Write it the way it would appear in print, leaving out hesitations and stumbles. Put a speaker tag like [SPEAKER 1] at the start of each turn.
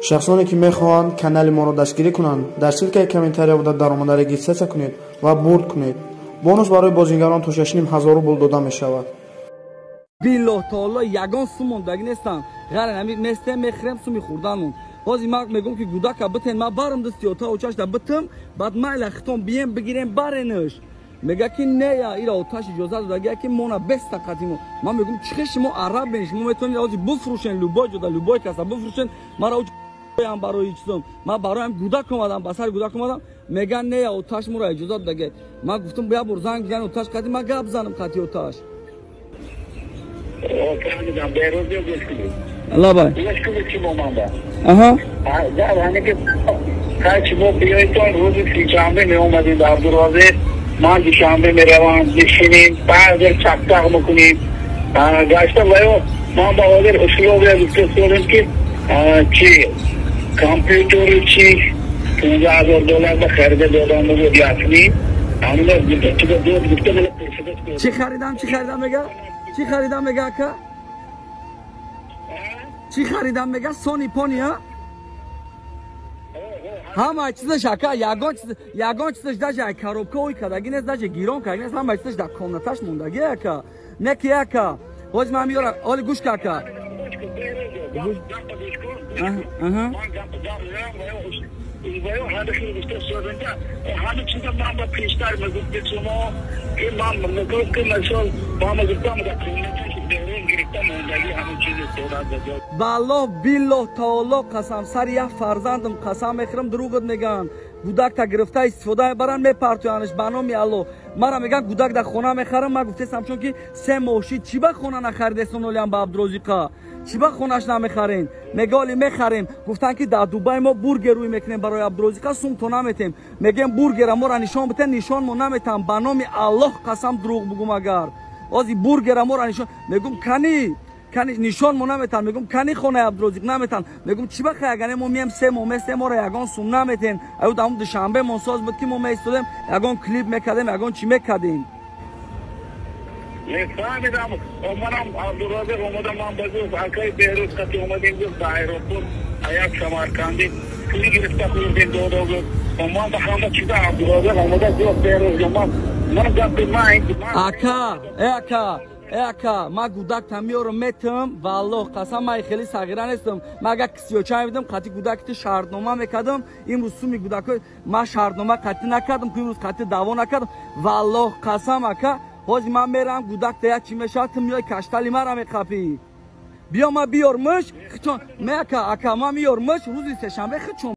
[SPEAKER 1] шахсоне ки мехоҳанд канали моро дастгирӣ кунанд дар силкаи комментария даромада регистрация кунед ва бурд кунед. бонус барои бозингарон то 6,500 рубл дода мешавад.
[SPEAKER 2] Биллоҳ таоло ягон сум мондаги нестам. Гарен ами местем мехрем суми хурданмон. Ҳозир ман мегӯям ки гудака битен ман барам дасти ота очашда битам баъд майла хитон бием бигирем баренаш. Мега ки не я ира оташ иҷоза додагия ки мона беста қадимо. Ман мегӯям чихе шумо араб бен шумо метавонед ҳозир буфрӯшен любой ҷода любой каса буфрӯшен мара ям барои чизом ман бароям гудак омадам ба сари гудак омадам меган не я оташ мора иҷоза додагия. Ман гуфтам бия бор занг бизани оташ қати ман гап занам қати оташ. Allah bay. Aha.
[SPEAKER 3] Kaç bu biyoton ruzu Şambe mi olmadı da Abdurrazak man Şambe mi revan düşüneyim bazı çaktak mı kunayım gaçta vayo man bağlar usulüyle düşünüyorum ki kompüteri ki $50,000 da xaride dolanı bu yasni ama
[SPEAKER 2] Çi xaridam mega? Çi xaridam mega ka? Çi xaridam mega Sony Pony ha? Hamma чизаш ака ягон чизаш даже коробковый кадаги нест даже гирон кадаги нест ҳама чизаш дар комнаташ мондаги ака не ки ака ҳозир ман меёрам оли гӯш ка ака Баллоҳ биллоҳ таоло қасам сари як фарзандам қасам мехӯрам дурӯғат мегӯям гудакта гирифта истифода мебаранд мепартоянаш ба номи Аллоҳ мара мегӯям гудак дар хона мехарам ман гуфтестам чунки 3 моҳши чӣ ба хона нахаридестон олиам ба Абдурозиқа чӣ ба хонаш намехарен меголи мехарем гуфтанд ки дар Дубай мо бургер рӯй мекунем барои Абдурозиқа сум то наметем мегӯем бургера мора нишон битен нишонмо наметам ба номи Аллоҳ қасам дурӯғ бигӯм агар ҳозир бургера мора нишон мегӯм кани нишон мо наметан мегӯм кани хонаи Абдурозиқ наметан мегӯм чӣ ба хаягане мо мием 3 моҳ месем мора ягон сум наметен аю даму душанбе монсоз буд ки мо меистодем ягон клип мекардем ягон чӣ мекардем
[SPEAKER 3] нефаҳмидам омадам Абдуразак омадам ман ба гуфт акаи беҳрӯз қати омадем гуфт ба аэропорт аяк самаркандӣ пули гирифта хӯрдем дода гуфт ман ба ҳама чиза Абдуразак омада гуфт беҳрӯз ман гапи
[SPEAKER 2] ака ма гудакта меёрам метам валлоҳ қасам ман хеле сағира нестам ман агар кисиёча мебидам қати гудакти шартнома мекардам имрӯз суми гудако ман шартнома қати накардам ки имрӯз қати даъво накардам валлоҳ қасам ака ҳозир ман мерам гудакта як чӣ мешавад ту миёи каштали мара меқапӣ биё ма биёр мыш ме ака ман миёр мыш рӯзи сешанбе хичон